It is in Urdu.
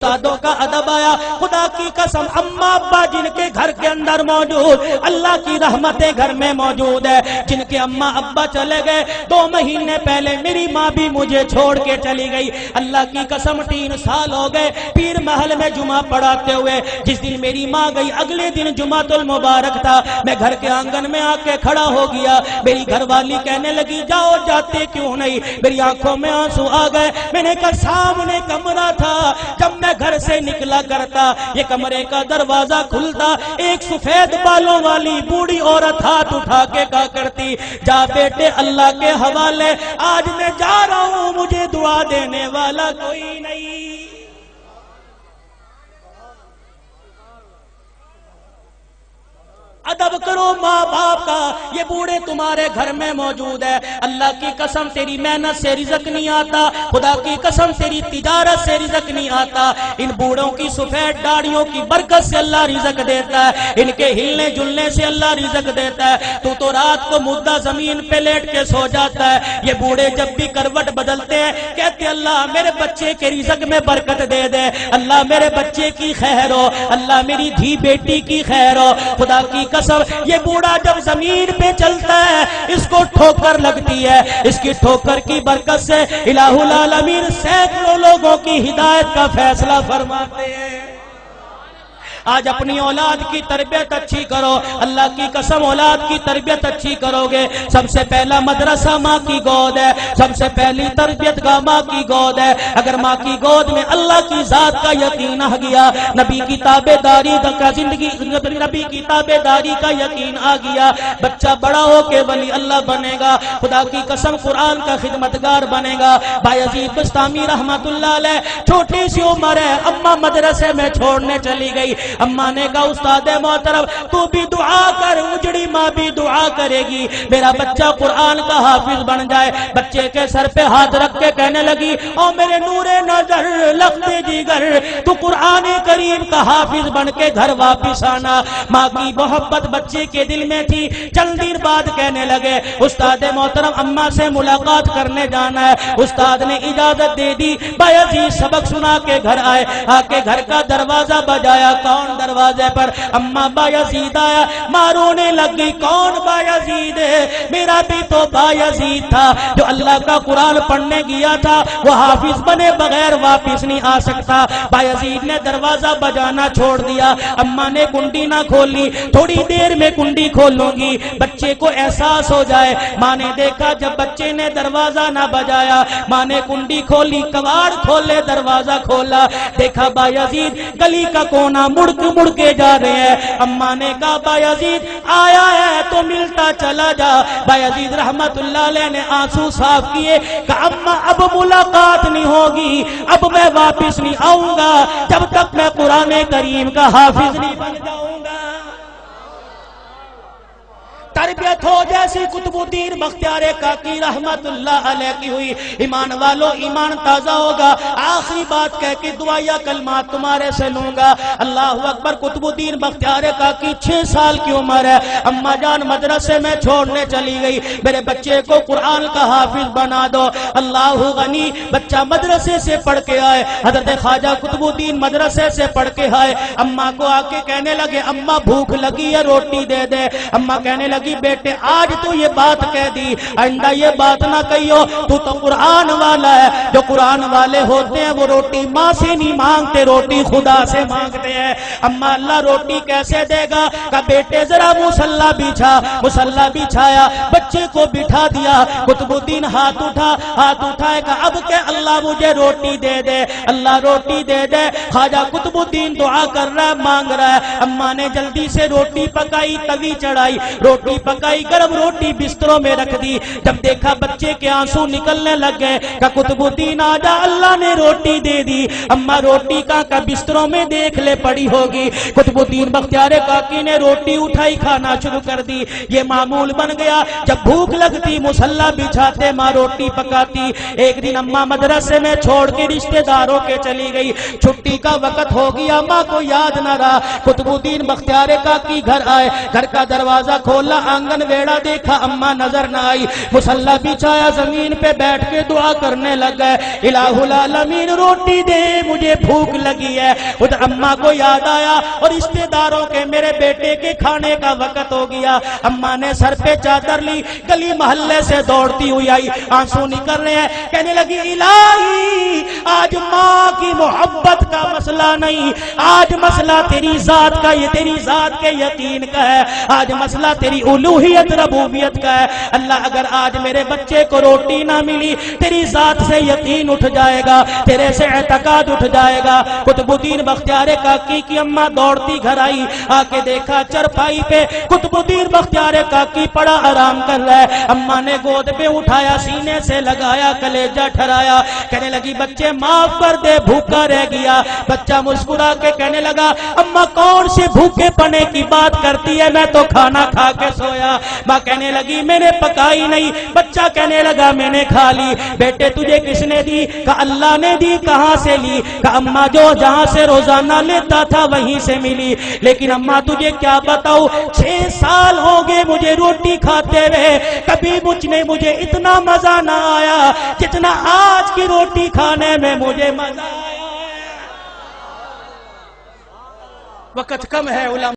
استادوں کا ادب آیا. خدا کی قسم اماں ابا جن کے گھر کے اندر موجود, اللہ کی رحمتیں گھر میں موجود ہے. جن کے اماں ابا چلے گئے 2 مہینے پہلے میری ماں بھی مجھے چھوڑ کے چلی گئی. اللہ کی قسم 3 سال ہو گئے پیر محل میں جمعہ پڑھاتے ہوئے. جس دن میری ماں گئی اگلے دن جمعۃ المبارک تھا. میں گھر کے آنگن میں آ کے کھڑا ہو گیا. میری گھر والی کہنے لگی جاؤ جاتے کیوں نہیں. میری آنکھوں میں آنسو آ گئے. میں نے کہا سامنے کمرہ تھا, جب میں گھر سے نکلا کرتا یہ کمرے کا دروازہ کھلتا, ایک سفید بالوں والی بوڑھی عورت ہاتھ اٹھا کے کہا کرتی جا بیٹے اللہ کے حوالے, آج میں جا رہا ہوں مجھے دعا دینے والا کوئی نہیں. ادب کرو ماں باپ کا, یہ بوڑھے تمہارے گھر میں موجود ہے. اللہ کی قسم تیری محنت سے رزق نہیں آتا, خدا کی قسم تیری تجارت سے رزق نہیں آتا. ان بوڑھوں کی سفید داڑھیوں کی برکت سے اللہ رزق دیتا ہے, ان کے ہلنے جلنے سے اللہ رزق دیتا ہے. تو رات کو مردہ زمین پہ لیٹ کے سو جاتا ہے. یہ بوڑھے جب بھی کروٹ بدلتے ہیں کہتے اللہ میرے بچے کے رزق میں برکت دے دے, اللہ میرے بچے کی خیر ہو, اللہ میری دھی بیٹی کی خیر ہو. خدا کی قسم یہ بوڑھا جب زمین پہ چلتا ہے اس کو ٹھوکر لگتی ہے, اس کی ٹھوکر کی برکت سے الہ العالمین سینکڑوں لوگوں کی ہدایت کا فیصلہ فرماتے ہیں. آج اپنی اولاد کی تربیت اچھی کرو, اللہ کی قسم اولاد کی تربیت اچھی کرو گے. سب سے پہلا مدرسہ ماں کی گود ہے, سب سے پہلی تربیت گاہ ماں کی گود ہے. اگر ماں کی گود میں اللہ کی ذات کا یقین آ گیا, نبی کی تابع داری کا زندگی, نبی کی تابع داری کا یقین آ گیا, بچہ بڑا ہو کے ولی اللہ بنے گا. خدا کی قسم قرآن کا خدمتگار بنے گا. بایزید بستامی رحمت اللہ علیہ چھوٹی سی عمر ہے, اماں مدرسے میں چھوڑنے چلی گئی. اماں نے کہا استاد محترم تو بھی دعا کر, اجڑی ماں بھی دعا کرے گی میرا بچہ قرآن کا حافظ بن جائے. بچے کے سر پہ ہاتھ رکھ کے کہنے لگی او میرے نور نظر لخت جگر تو قرآن کریم کا حافظ بن کے گھر واپس آنا. ماں کی محبت بچے کے دل میں تھی. چند دن بعد کہنے لگے استاد محترم اماں سے ملاقات کرنے جانا ہے. استاد نے اجازت دے دی. بایزید سبق سنا کے گھر آئے, آ کے گھر کا دروازہ بجایا. کون دروازے پر؟ اماں بایزید آیا. ماں رونے لگی کون بایزید ہے؟ میرا بھی تو بایزید تھا جو اللہ کا قرآن پڑھنے گیا تھا, وہ حافظ بنے بغیر واپس نہیں آ سکتا. بایزید نے دروازہ بجانا چھوڑ دیا. اماں نے کنڈی نہ کھولی, تھوڑی دیر میں کنڈی کھولوں گی بچے کو احساس ہو جائے. ماں نے دیکھا جب بچے نے دروازہ نہ بجایا, ماں نے کنڈی کھولی, کواڑ کھولے, دروازہ کھولا, دیکھا بایزید گلی کا کونا مڑ کے جا رہے ہیں. اماں نے کہا بایزید آیا ہے تو ملتا چلا جا. بایزید رحمت اللہ علیہ نے آنسو صاف کیے, کہا اماں اب ملاقات نہیں ہوگی, اب میں واپس نہیں آؤں گا جب تک میں قرآن کریم کا حافظ نہیں بن جاؤں گا. تربیت ہو جیسی قطب الدین بختیار کاکی رحمت اللہ علیہ کی ہوئی. ایمان والو ایمان تازہ ہوگا. آخری بات کہہ کے دعائیا کلمات تمہارے سے لوں گا. اللہ اکبر. قطب الدین بختیار کاکی 6 سال کی عمر ہے. اماں جان مدرسے میں چھوڑنے چلی گئی, میرے بچے کو قرآن کا حافظ بنا دو. اللہ غنی. بچہ مدرسے سے پڑھ کے آئے, حضرت خواجہ قطب الدین مدرسے سے پڑھ کے آئے. اماں کو آ کے کہنے لگے اماں بھوک لگی ہے روٹی دے دے. اماں کہنے لگی بیٹے آج تو یہ بات کہہ دی, آئندہ یہ بات نہ کہیو, تو قرآن والا ہے. جو قرآن والے ہوتے ہیں وہ روٹی ماں سے نہیں مانگتے, روٹی خدا سے مانگتے ہیں. اماں اللہ روٹی کیسے دے گا؟ کہ بیٹے ذرا مصلی بچھا. مصلی بچھایا, بچے کو بٹھا دیا. قطب الدین ہاتھ اٹھائے کہ اب کہ اللہ مجھے روٹی دے دے, اللہ روٹی دے دے. خواجہ قطب الدین دعا کر رہا ہے, مانگ رہا ہے. اماں نے جلدی سے روٹی پکائی, توی چڑھائی, روٹی پکائی, گرم روٹی بستروں میں رکھ دی. جب دیکھا بچے کے آنسو نکلنے لگ گئے کہ قطب الدین آجا اللہ نے روٹی دے دی. اماں روٹی کا بستروں میں دیکھ لے پڑی ہوگی. قطب الدین بختیار کاکی نے روٹی اٹھائی, کھانا شروع کر دی. یہ معمول بن گیا, جب بھوک لگتی مصلی بچھاتے, ماں روٹی پکاتی. ایک دن اماں مدرسے میں چھوڑ کے رشتہ داروں کے چلی گئی. چھٹی کا وقت ہو گیا, ماں کو یاد نہ رہا. قطب الدین بختیار کاکی گھر آئے, گھر کا دروازہ کھولا, آنگن ویڑا دیکھا اما نظر نہ آئی، مصلی بچھایا زمین پہ بیٹھ کے دعا کرنے لگا، الہ العالمین روٹی دے مجھے بھوک لگی ہے۔ خود اما کو یاد آیا اور رشتے داروں کے میرے بیٹے کے کھانے کا وقت ہو گیا۔ اما نے سر پہ چادر لی، گلی محلے سے دوڑتی ہوئی آئی، آنسو نکل رہے ہیں، کہنے لگی الہی آج ماں کی محبت کا مسئلہ نہیں، آج مسئلہ تیری ذات کا، یہ تیری ذات کے یقین کا ہے، آج مسئلہ تیری الوہیت ربوبیت کا ہے۔ اللہ اگر آج میرے بچے کو روٹی نہ ملی، تیری ذات سے یقین اٹھ جائے گا، تیرے سے اعتقاد اٹھ جائے گا۔ قطب الدین بختیار کاکی کی اماں دوڑتی گھر آئی، آ کے دیکھا چرپائی پہ قطب الدین بختیار کاکی پڑا آرام کر رہا ہے۔ اماں نے گود پہ اٹھایا، سینے سے لگایا، کلیجہ ٹھرایا، کہنے لگی بچے معاف کر دے، بھوکا رہ گیا۔ بچہ مسکرا کے کہنے لگا اماں کون سے بھوکے پنے کی بات کرتی ہے، میں تو کھانا کھا کے سویا۔ ماں کہنے لگی میں نے پکائی نہیں، بچہ کہنے لگا میں نے کھا لی۔ بیٹے تجھے کس نے دی؟ کہا اللہ نے دی۔ کہاں سے لی؟ کہا اماں جو جہاں سے روزانہ لیتا تھا وہیں سے ملی، لیکن اماں تجھے کیا بتاؤ 6 سال ہو گئے مجھے روٹی کھاتے ہوئے، کبھی مجھے اتنا مزہ نہ آیا جتنا آج کی روٹی کھانے میں مجھے مزہ آیا ہے۔ وقت کم ہے علماء